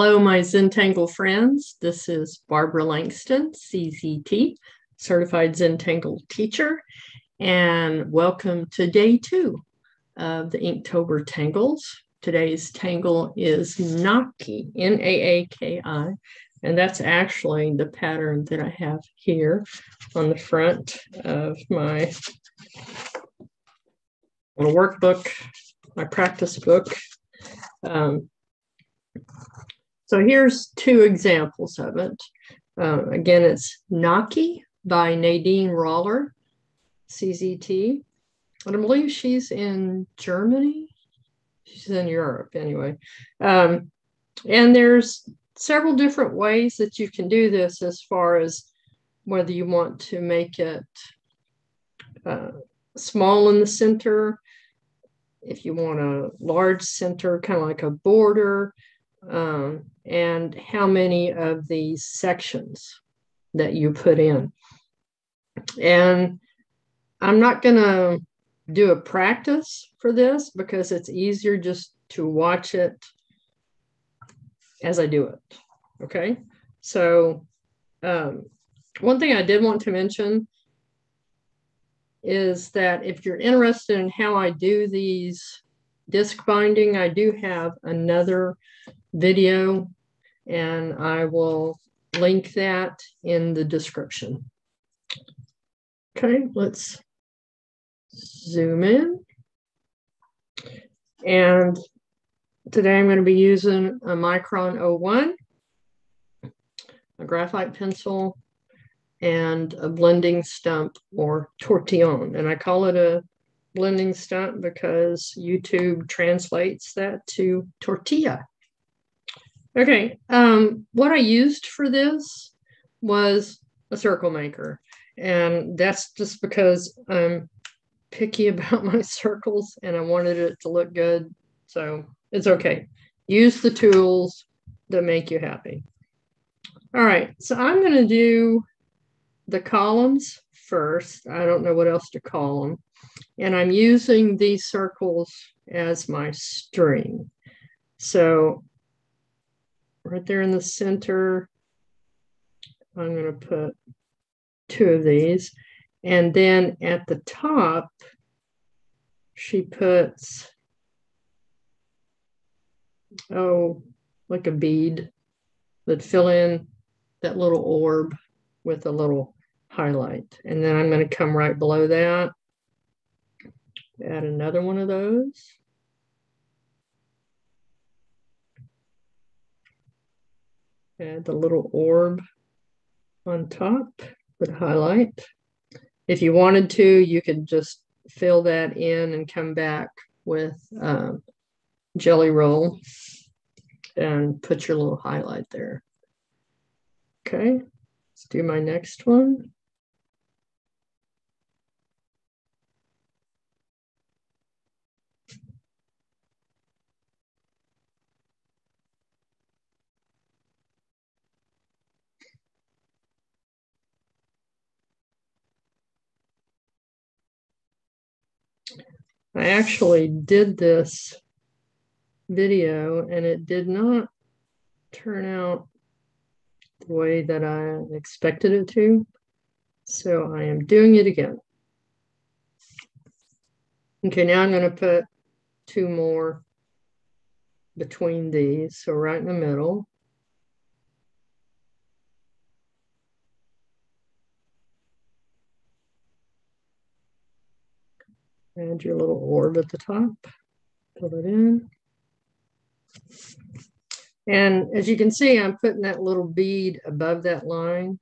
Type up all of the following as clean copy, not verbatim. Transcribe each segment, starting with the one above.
Hello, my Zentangle friends. This is Barbara Langston, CZT, Certified Zentangle Teacher, and welcome to day 2 of the Inktober Tangles. Today's tangle is Naaki, N-A-A-K-I, and that's actually the pattern that I have here on the front of my workbook, my practice book. So here's 2 examples of it. Again, it's Naaki by Nadine Roller, CZT. And I believe she's in Germany. She's in Europe anyway. And there's several different ways that you can do this as far as whether you want to make it small in the center, if you want a large center, kind of like a border, and how many of these sections that you put in. And I'm not going to do a practice for this because it's easier just to watch it as I do it. Okay, so one thing I did want to mention is that if you're interested in how I do these disc binding, I do have another video, and I will link that in the description. Okay, let's zoom in. And today I'm going to be using a Micron 01, a graphite pencil, and a blending stump or tortillon. And I call it a blending stump because YouTube translates that to tortilla. Okay, what I used for this was a circle maker, and that's just because I'm picky about my circles and I wanted it to look good, so it's okay. Use the tools that make you happy. All right, so I'm going to do the columns first. I don't know what else to call them, and I'm using these circles as my string. So right there in the center, I'm going to put 2 of these. And then at the top, she puts, like a bead that fill in that little orb with a little highlight. And then I'm going to come right below that, add another one of those. Add the little orb on top with highlight. If you wanted to, you could just fill that in and come back with jelly roll and put your little highlight there. Okay, let's do my next one. I actually did this video and it did not turn out the way that I expected it to, so I am doing it again. Okay, now I'm going to put 2 more between these, so right in the middle. Add your little orb at the top, put it in. And as you can see, I'm putting that little bead above that line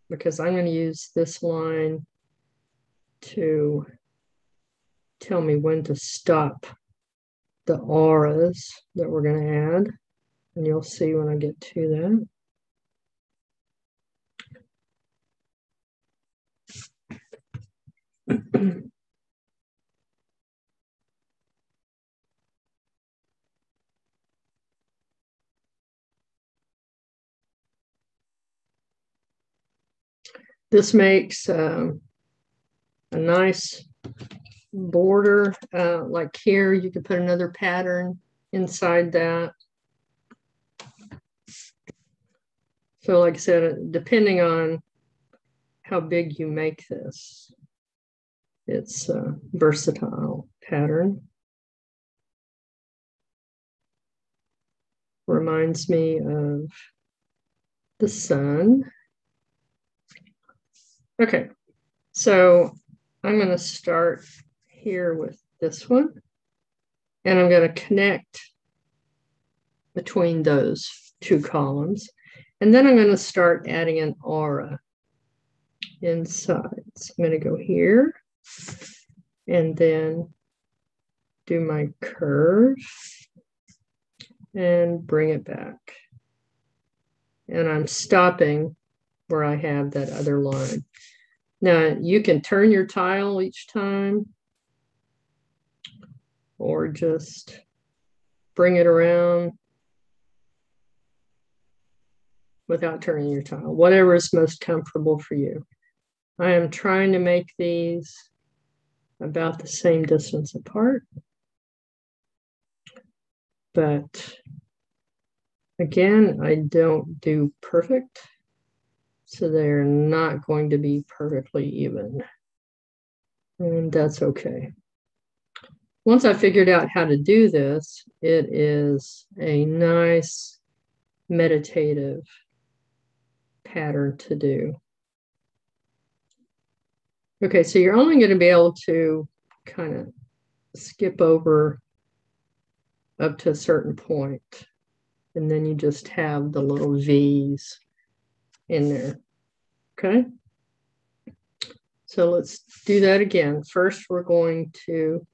because I'm going to use this line to tell me when to stop the auras that we're going to add. And you'll see when I get to that. This makes a nice border. Like here, you could put another pattern inside that. So like I said, depending on how big you make this, it's a versatile pattern. Reminds me of the sun. Okay, so I'm going to start here with this one, and I'm going to connect between those two columns. And then I'm going to start adding an aura inside. So I'm going to go here and then do my curve and bring it back. And I'm stopping where I have that other line. Now you can turn your tile each time or just bring it around without turning your tile, whatever is most comfortable for you. I am trying to make these about the same distance apart, but again, I don't do perfect, so they're not going to be perfectly even, and that's okay. Once I figured out how to do this, it is a nice meditative pattern to do. Okay, so you're only going to be able to kind of skip over up to a certain point, and then you just have the little V's in there. Okay, so let's do that again. First, we're going to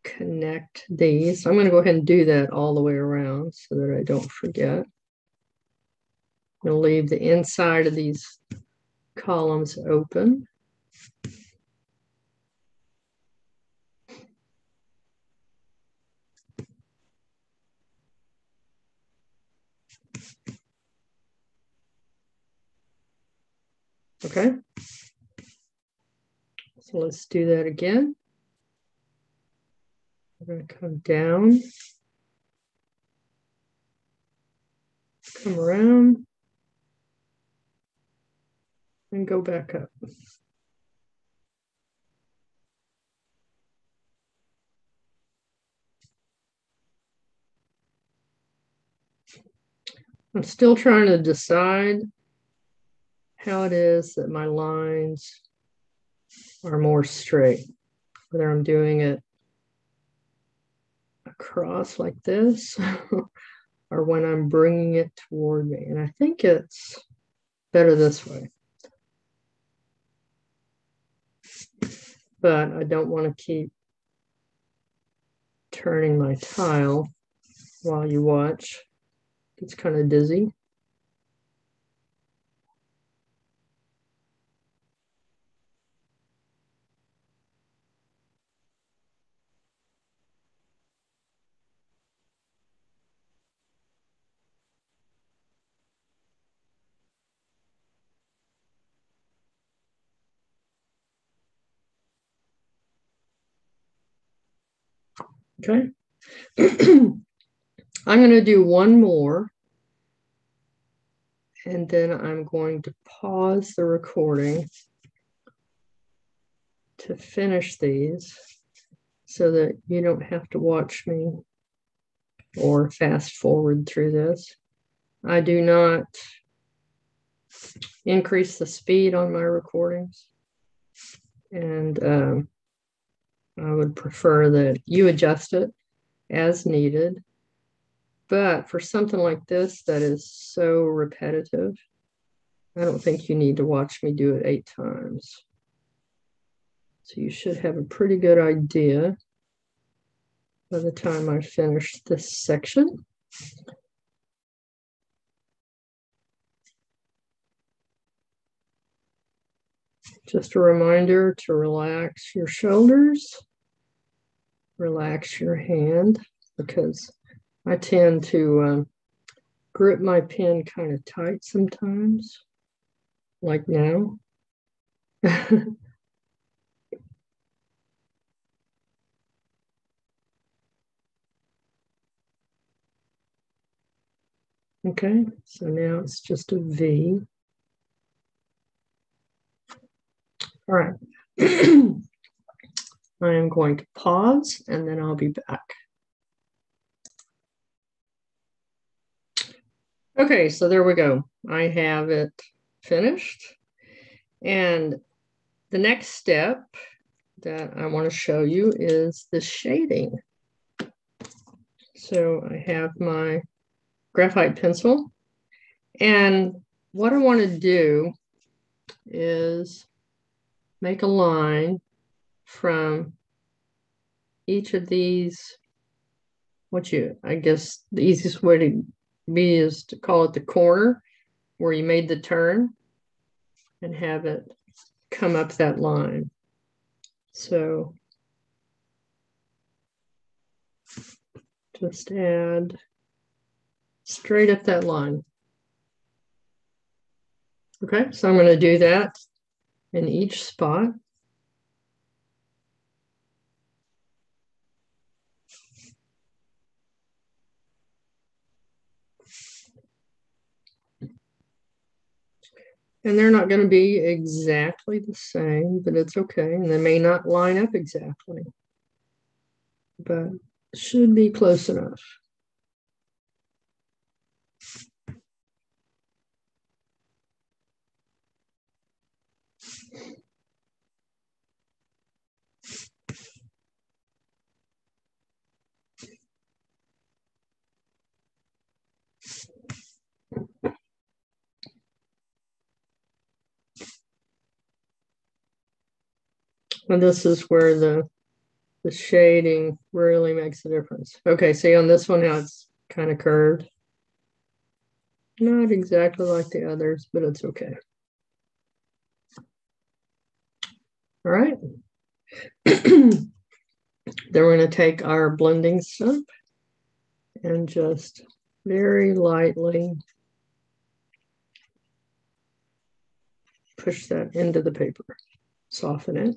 connect these. I'm going to go ahead and do that all the way around so that I don't forget. I'm going to leave the inside of these columns open. Okay, so let's do that again. We're going to come down, come around, and go back up. I'm still trying to decide how it is that my lines are more straight, whether I'm doing it across like this or when I'm bringing it toward me. And I think it's better this way. But I don't want to keep turning my tile while you watch. It's kind of dizzy. Okay. I'm going to do one more, and then I'm going to pause the recording to finish these so that you don't have to watch me or fast forward through this. I do not increase the speed on my recordings, and I would prefer that you adjust it as needed. But for something like this that is so repetitive, I don't think you need to watch me do it 8 times. So you should have a pretty good idea by the time I finish this section. Just a reminder to relax your shoulders, relax your hand, because I tend to grip my pen kind of tight sometimes, like now. Okay, so now it's just a V. All right. I am going to pause and then I'll be back. Okay, so there we go. I have it finished. And the next step that I want to show you is the shading. So I have my graphite pencil. And what I want to do is make a line from each of these. I guess the easiest way to be is to call it the corner where you made the turn and have it come up that line. So just add straight up that line. Okay, so I'm going to do that in each spot. And they're not going to be exactly the same, but it's okay. And they may not line up exactly, but should be close enough. And this is where the shading really makes a difference. Okay, see on this one how it's kind of curved. Not exactly like the others, but it's okay. All right. Then we're going to take our blending stump and just very lightly push that into the paper. Soften it.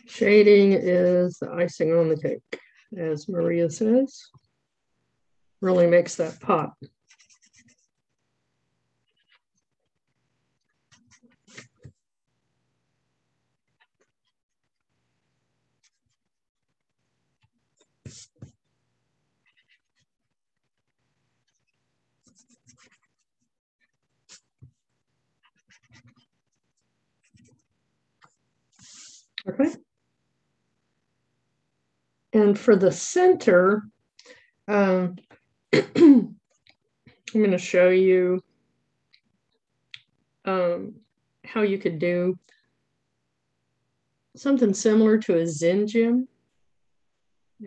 Shading is the icing on the cake, as Maria says. Really makes that pop. Okay. And for the center, I'm going to show you how you could do something similar to a Zen gem.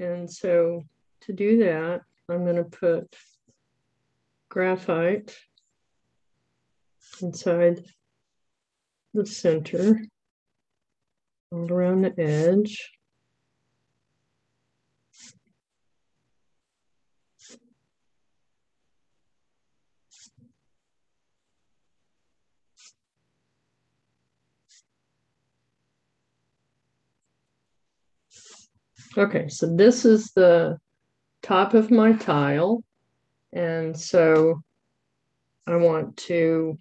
And so to do that, I'm going to put graphite inside the center, all around the edge. Okay, so this is the top of my tile. And so I want to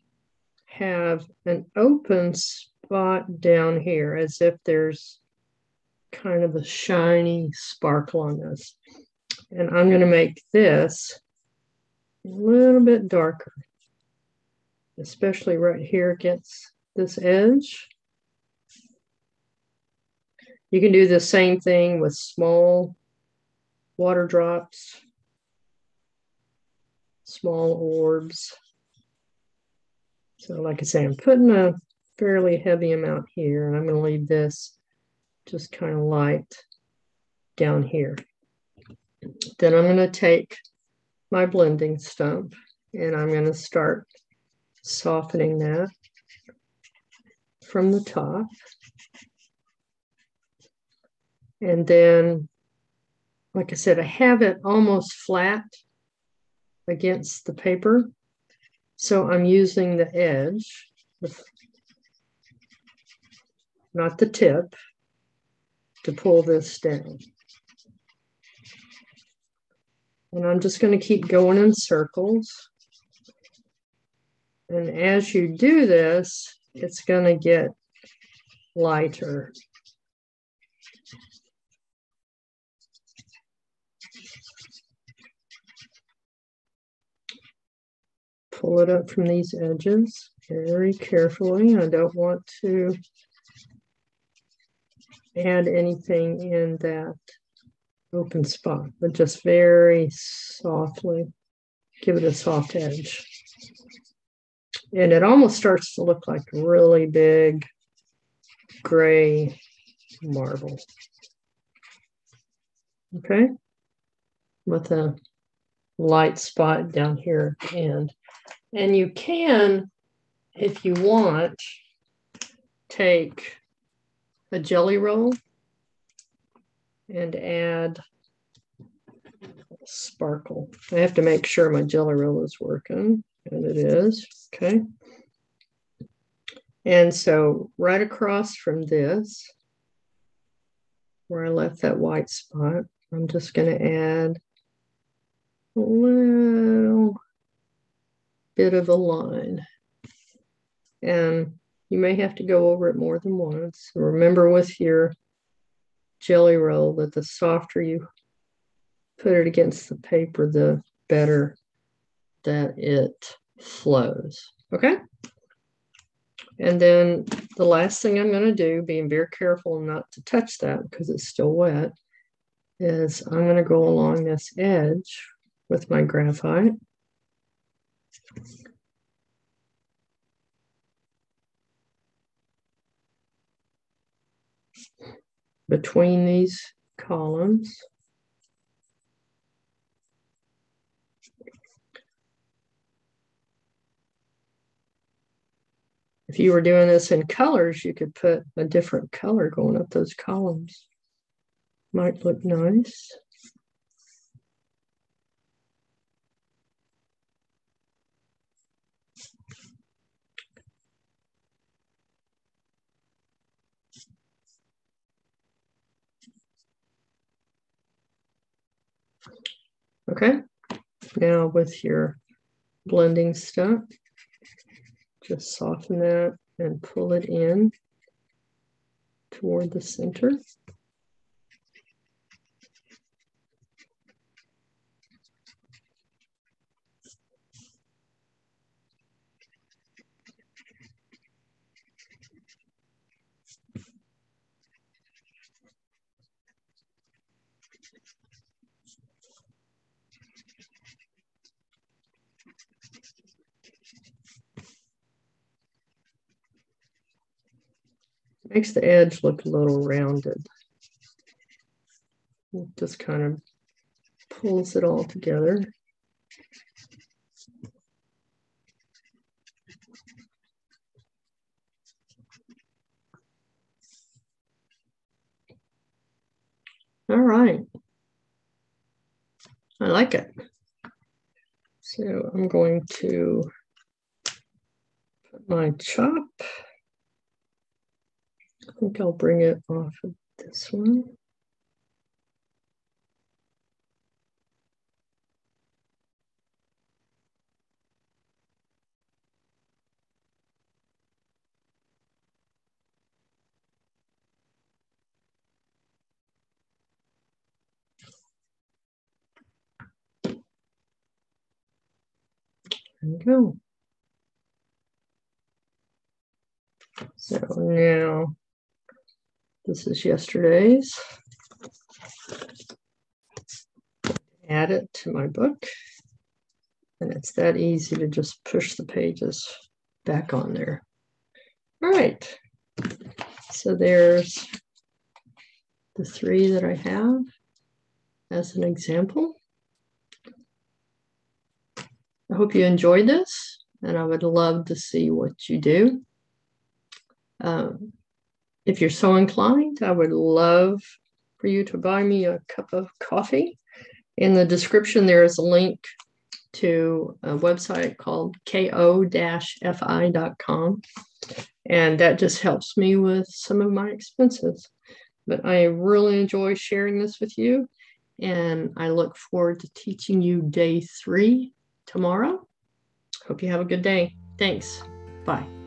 have an open spot down here as if there's kind of a shiny sparkle on this. And I'm going to make this a little bit darker, especially right here against this edge. You can do the same thing with small water drops, small orbs. So like I say, I'm putting a fairly heavy amount here, and I'm going to leave this just kind of light down here. Then I'm going to take my blending stump and I'm going to start softening that from the top. And then, like I said, I have it almost flat against the paper. So I'm using the edge not the tip, to pull this down. And I'm just going to keep going in circles. And as you do this, it's going to get lighter. Pull it up from these edges very carefully. I don't want to add anything in that open spot, but just very softly give it a soft edge. And it almost starts to look like a really big gray marble. Okay, with a light spot down here at the end. And you can, if you want, take a jelly roll and add sparkle. I have to make sure my jelly roll is working, and it is. Okay. And so right across from this, where I left that white spot, I'm just going to add a little bit of a line. And you may have to go over it more than once. Remember with your jelly roll that the softer you put it against the paper, the better that it flows. Okay? And then the last thing I'm going to do, being very careful not to touch that because it's still wet, is I'm going to go along this edge with my graphite. Between these columns. If you were doing this in colors, you could put a different color going up those columns. Might look nice. Okay, now with your blending stuff, just soften that and pull it in toward the center. Makes the edge look a little rounded. It just kind of pulls it all together. All right. I like it. So I'm going to put my chop. I think I'll bring it off of this one. There we go. So now, this is yesterday's. Add it to my book. And it's that easy to just push the pages back on there. All right. So there's the 3 that I have as an example. I hope you enjoyed this, and I would love to see what you do. If you're so inclined, I would love for you to buy me a cup of coffee. In the description, there is a link to a website called ko-fi.com. And that just helps me with some of my expenses. But I really enjoy sharing this with you. And I look forward to teaching you day 3 tomorrow. Hope you have a good day. Thanks. Bye.